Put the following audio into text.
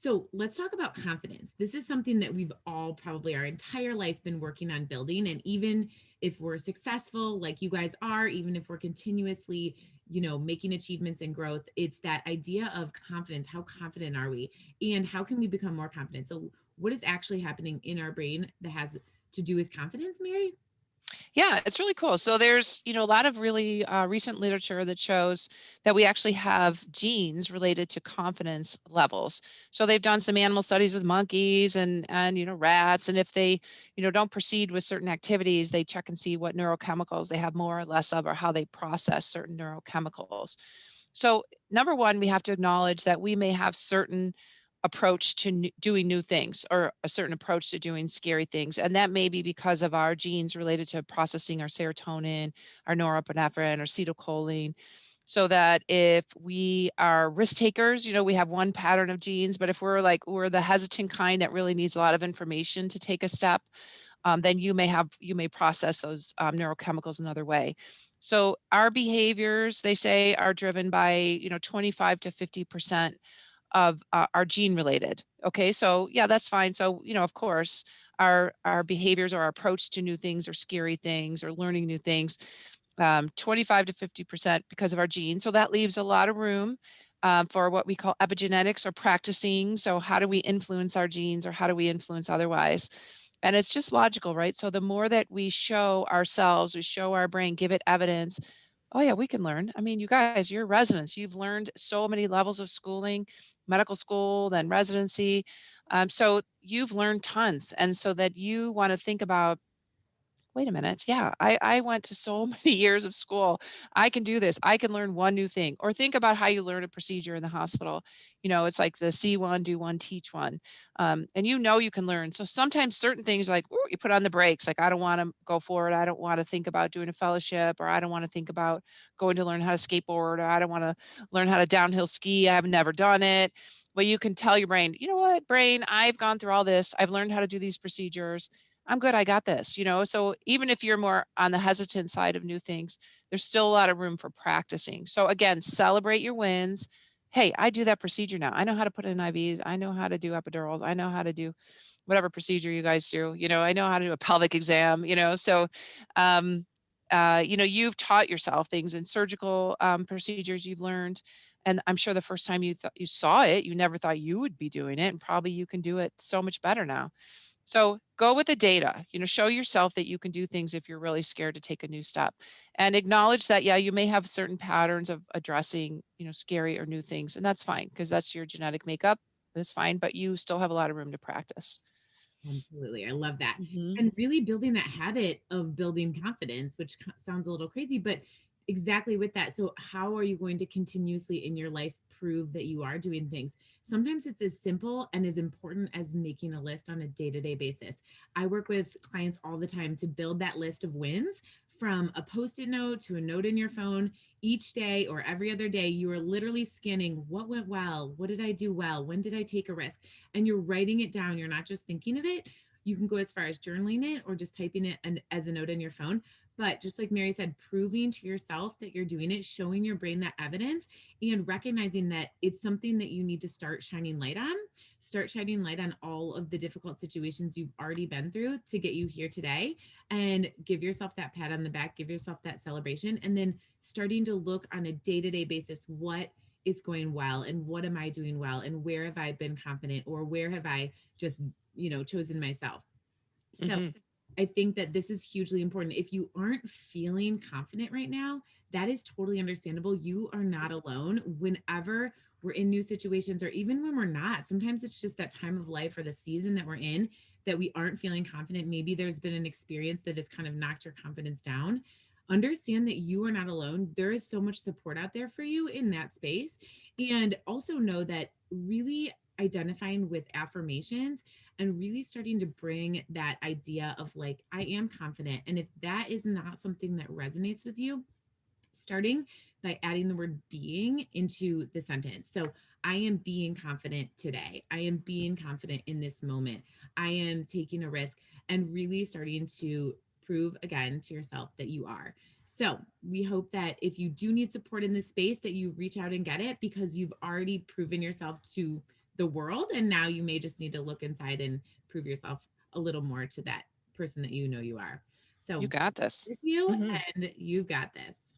So let's talk about confidence. This is something that we've all probably our entire life been working on building. And even if we're successful, like you guys are, even if we're continuously, making achievements and growth, it's that idea of confidence. How confident are we? And how can we become more confident? So, what is actually happening in our brain that has to do with confidence, Mary? Yeah, it's really cool. So there's, a lot of really recent literature that shows that we actually have genes related to confidence levels. So they've done some animal studies with monkeys and rats, and if they, don't proceed with certain activities, they check and see what neurochemicals they have more or less of, or how they process certain neurochemicals. So number one, we have to acknowledge that we may have certain approach to doing new things, or a certain approach to doing scary things. And that may be because of our genes related to processing our serotonin, our norepinephrine, or acetylcholine. So that if we are risk takers, we have one pattern of genes, but if we're the hesitant kind that really needs a lot of information to take a step, then you may process those neurochemicals another way. So our behaviors, they say, are driven by 25 to 50% of are gene related. Okay, so yeah, that's fine. So of course, our behaviors or our approach to new things or scary things or learning new things, 25 to 50% because of our genes. So that leaves a lot of room for what we call epigenetics or practicing. So how do we influence our genes, or how do we influence otherwise? And it's just logical, right? So the more that we show ourselves, we show our brain, give it evidence. Oh yeah, we can learn. I mean, you guys, you're residents. You've learned so many levels of schooling, medical school, then residency. So you've learned tons. And so that you want to think about, wait a minute. Yeah, I went to so many years of school. I can do this. I can learn one new thing. Or think about how you learn a procedure in the hospital. It's like the see one, do one, teach one. And you can learn. So sometimes certain things like, ooh, you put on the brakes. Like, I don't want to go forward. I don't want to think about doing a fellowship, or I don't want to think about going to learn how to skateboard, or I don't want to learn how to downhill ski. I've never done it. Well, you can tell your brain, you know what, brain, I've gone through all this. I've learned how to do these procedures. I'm good. I got this. So even if you're more on the hesitant side of new things, there's still a lot of room for practicing. So again, celebrate your wins. Hey, I do that procedure now. I know how to put in IVs. I know how to do epidurals. I know how to do whatever procedure you guys do. I know how to do a pelvic exam. So, um, you've taught yourself things in surgical procedures you've learned. And I'm sure the first time you saw it, you never thought you would be doing it. And probably you can do it so much better now. So go with the data, show yourself that you can do things if you're really scared to take a new step, and acknowledge that, yeah, you may have certain patterns of addressing, scary or new things. And that's fine, because that's your genetic makeup. It's fine, but you still have a lot of room to practice. Absolutely. I love that. Mhm. And really building that habit of building confidence, which sounds a little crazy, but exactly with that. So, how are you going to continuously in your life prove that you are doing things? Sometimes it's as simple and as important as making a list on a day to day basis. I work with clients all the time to build that list of wins, from a post it note to a note in your phone. Each day or every other day, you are literally scanning what went well, what did I do well, when did I take a risk, and you're writing it down. You're not just thinking of it. You can go as far as journaling it or just typing it as a note in your phone. But just like Mary said, proving to yourself that you're doing it, showing your brain that evidence, and recognizing that it's something that you need to start shining light on. Start shining light on all of the difficult situations you've already been through to get you here today, and give yourself that pat on the back, give yourself that celebration, and then starting to look on a day to day basis what is going well, and what am I doing well, and where have I been confident, or where have I just chosen myself. So Mhm. I think that this is hugely important. If you aren't feeling confident right now, that is totally understandable. You are not alone. Whenever we're in new situations, or even when we're not, sometimes it's just that time of life or the season that we're in that we aren't feeling confident. Maybe there's been an experience that has kind of knocked your confidence down. Understand that you are not alone. There is so much support out there for you in that space. And also know that really identifying with affirmations and really starting to bring that idea of like, I am confident. And if that is not something that resonates with you, starting by adding the word being into the sentence. So, I am being confident today. I am being confident in this moment. I am taking a risk, and really starting to prove again to yourself that you are. So, we hope that if you do need support in this space, that you reach out and get it, because you've already proven yourself to the world. And now you may just need to look inside and prove yourself a little more to that person that you know you are. So You got this. with you, Mhm. and you've got this.